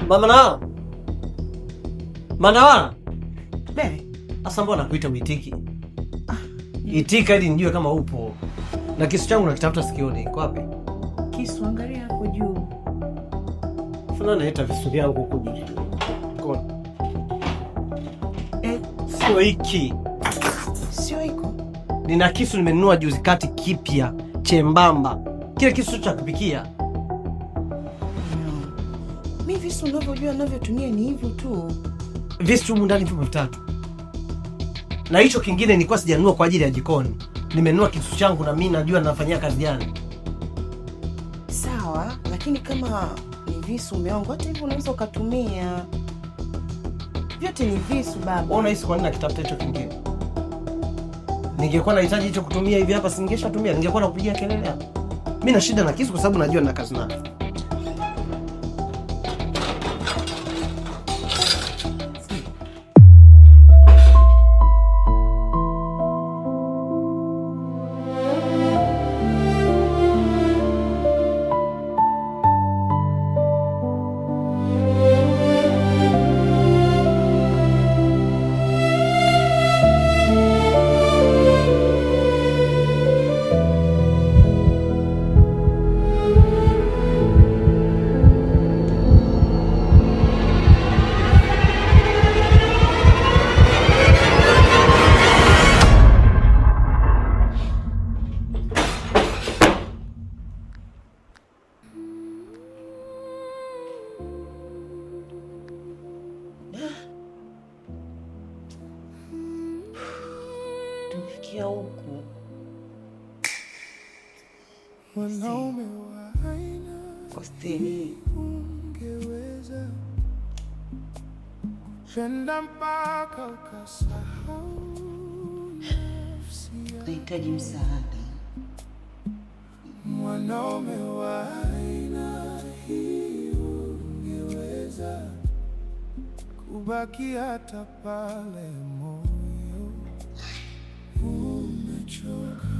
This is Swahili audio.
Mama na. Manawana. Bebe. Asa mbona nakuita uitiki? Itika ili nijue kama upo. Na kisu changu nakitafuta sikioni. Iko wapi? Kisu angalia hapo juu. Funa naita visu vyangu huko juu. Kwa. Sio hiki. Sio hiko. Nina kisu nimenunua juzi kati kipya, chembamba. Kile kisu cha kupikia. Mimi visu unavyojua ninavyotumia ni hivyo tu. Visu humu ndani vipo vitatu. Na hicho kingine nilikuwa sijanunua kwa ajili ya jikoni. Nimenunua kisu changu na mimi najua ninafanyia kazi gani. Sawa, lakini kama ni visu umeongo, hata hivyo unaweza ukatumia. Vyote ni visu baba. Wewe unahisi kwa nini nakitafuta hicho kingine? Ningekuwa nahitaji hicho kutumia hivi hapa singeshatumia, ningekuwa nakupigia kelele hapa. Mimi na shida na kisu kwa sababu najua nina kazi nayo. Tufikia huku. Kosteni. Nahitaji msaada. Mwanaume wa aina hii ungeweza kubaki hata pale moyo umechoka.